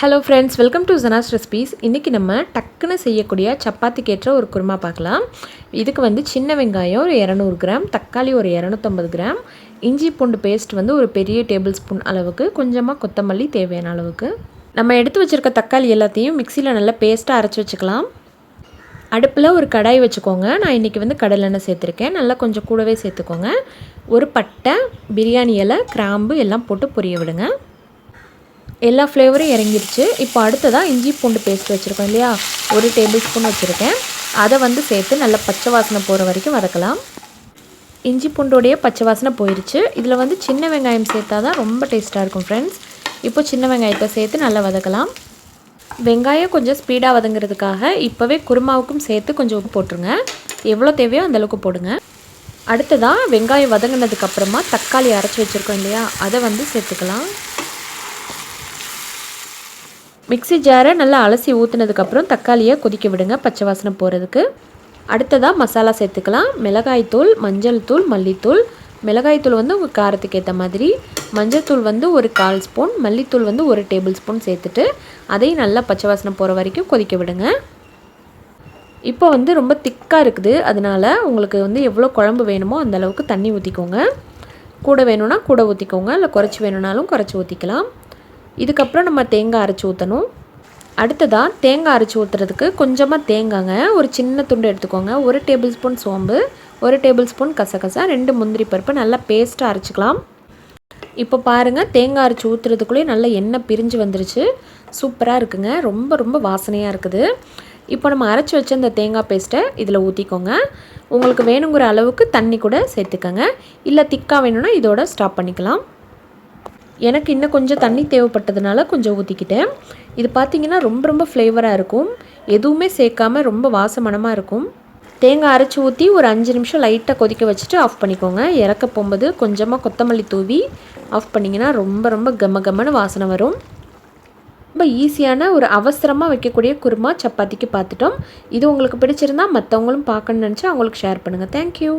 Hello friends, welcome to Janas recipes. இன்றைக்கி நம்ம டக்குன்னு செய்யக்கூடிய சப்பாத்திக்கு ஏற்ற ஒரு குருமா பார்க்கலாம். இதுக்கு வந்து சின்ன வெங்காயம் ஒரு 200 கிராம், தக்காளி ஒரு 250 கிராம், இஞ்சி பூண்டு பேஸ்ட் வந்து ஒரு பெரிய டேபிள் ஸ்பூன் அளவுக்கு, கொஞ்சமாக கொத்தமல்லி தேவையான அளவுக்கு. நம்ம எடுத்து வச்சுருக்க தக்காளி எல்லாத்தையும் மிக்சியில் நல்லா பேஸ்ட்டாக அரைச்சி வச்சுக்கலாம். அடுப்பில் ஒரு கடாய் வச்சுக்கோங்க. நான் இன்றைக்கி வந்து கடலெண்ணெய் சேர்த்துருக்கேன். நல்லா கொஞ்சம் கூடவே சேர்த்துக்கோங்க. ஒரு பட்டை, பிரியாணி இலை, கிராம்பு எல்லாம் போட்டு பொரிய விடுங்க. எல்லா ஃப்ளேவரும் இறங்கிருச்சு. இப்போ அடுத்ததாக இஞ்சி பூண்டு பேஸ்ட் வச்சுருக்கோம் இல்லையா, ஒரு டேபிள் ஸ்பூன் வச்சுருக்கேன். அதை வந்து சேர்த்து நல்லா பச்சை வாசனை போகிற வரைக்கும் வதக்கலாம். இஞ்சி பூண்டோடைய பச்சை வாசனை போயிடுச்சு. இதில் வந்து சின்ன வெங்காயம் சேர்த்தா தான் ரொம்ப டேஸ்ட்டாக இருக்கும் ஃப்ரெண்ட்ஸ். இப்போ சின்ன வெங்காயத்தை சேர்த்து நல்லா வதக்கலாம். வெங்காயம் கொஞ்சம் ஸ்பீடாக வதங்கிறதுக்காக இப்போவே குருமாவுக்கும் சேர்த்து கொஞ்சம் உப்பு போட்டுருங்க. எவ்வளோ தேவையோ அந்தளவுக்கு போடுங்க. அடுத்ததாக வெங்காயம் வதங்கினதுக்கப்புறமா தக்காளி அரைச்சி வச்சுருக்கோம் இல்லையா, அதை வந்து சேர்த்துக்கலாம். மிக்ஸி ஜாரை நல்லா அலசி ஊற்றுனதுக்கப்புறம் தக்காளியை கொதிக்க விடுங்க பச்சை வாசனை போகிறதுக்கு. அடுத்ததாக மசாலா சேர்த்துக்கலாம். மிளகாய்த்தூள், மஞ்சள் தூள், மல்லித்தூள். மிளகாய்த்தூள் வந்து உங்கள் காரத்துக்கு ஏற்ற மாதிரி, மஞ்சள் தூள் வந்து ஒரு 1/4 ஸ்பூன், மல்லித்தூள் வந்து ஒரு டேபிள் ஸ்பூன் சேர்த்துட்டு அதையும் நல்லா பச்சை வாசனை போகிற வரைக்கும் கொதிக்க விடுங்க. இப்போ வந்து ரொம்ப திக்காக இருக்குது, அதனால் உங்களுக்கு வந்து எவ்வளோ குழம்பு வேணுமோ அந்த அளவுக்கு தண்ணி ஊற்றிக்கோங்க. கூட வேணும்னா கூட ஊற்றிக்கோங்க, இல்லை குறைச்சி வேணும்னாலும் குறைச்சி ஊற்றிக்கலாம். இதுக்கப்புறம் நம்ம தேங்காய் அரைச்சி ஊற்றணும். அடுத்ததாக தேங்காய் அரைச்சி ஊற்றுறதுக்கு கொஞ்சமாக தேங்காய்ங்க ஒரு சின்ன துண்டு எடுத்துக்கோங்க. ஒரு டேபிள் ஸ்பூன் சோம்பு, ஒரு டேபிள் ஸ்பூன் கசகசா, 2 முந்திரி பருப்பு நல்லா பேஸ்ட்டாக அரைச்சிக்கலாம். இப்போ பாருங்கள், தேங்காய் அரைச்சி ஊற்றுறதுக்குள்ளேயே நல்லா எண்ணெய் பிரிஞ்சு வந்துருச்சு. சூப்பராக இருக்குங்க, ரொம்ப ரொம்ப வாசனையாக இருக்குது. இப்போ நம்ம அரைச்சி வச்ச இந்த தேங்காய் பேஸ்ட்டை இதில் ஊற்றிக்கோங்க. உங்களுக்கு வேணுங்கிற அளவுக்கு தண்ணி கூட சேர்த்துக்கோங்க, இல்லை திக்காக வேணும்னா இதோட ஸ்டாப் பண்ணிக்கலாம். எனக்கு இன்னும் கொஞ்சம் தண்ணி தேவைப்பட்டதுனால கொஞ்சம் ஊற்றிக்கிட்டேன். இது பார்த்திங்கன்னா ரொம்ப ரொம்ப ஃப்ளேவராக இருக்கும், எதுவுமே சேர்க்காமல் ரொம்ப வாசமனமாக இருக்கும். தேங்காய் அரைச்சி ஊற்றி ஒரு 5 நிமிஷம் லைட்டாக கொதிக்க வச்சுட்டு ஆஃப் பண்ணிக்கோங்க. இறக்க போகும்போது கொஞ்சமாக கொத்தமல்லி தூவி ஆஃப் பண்ணிங்கன்னா ரொம்ப ரொம்ப கம்மன்னு வாசனை வரும். ரொம்ப ஈஸியான ஒரு அவசரமாக வைக்கக்கூடிய குருமா சப்பாத்திக்கு பார்த்துட்டோம். இது உங்களுக்கு பிடிச்சிருந்தா மற்றவங்களும் பார்க்கணுன்னு நினச்சா அவங்களுக்கு ஷேர் பண்ணுங்கள். தேங்க்யூ.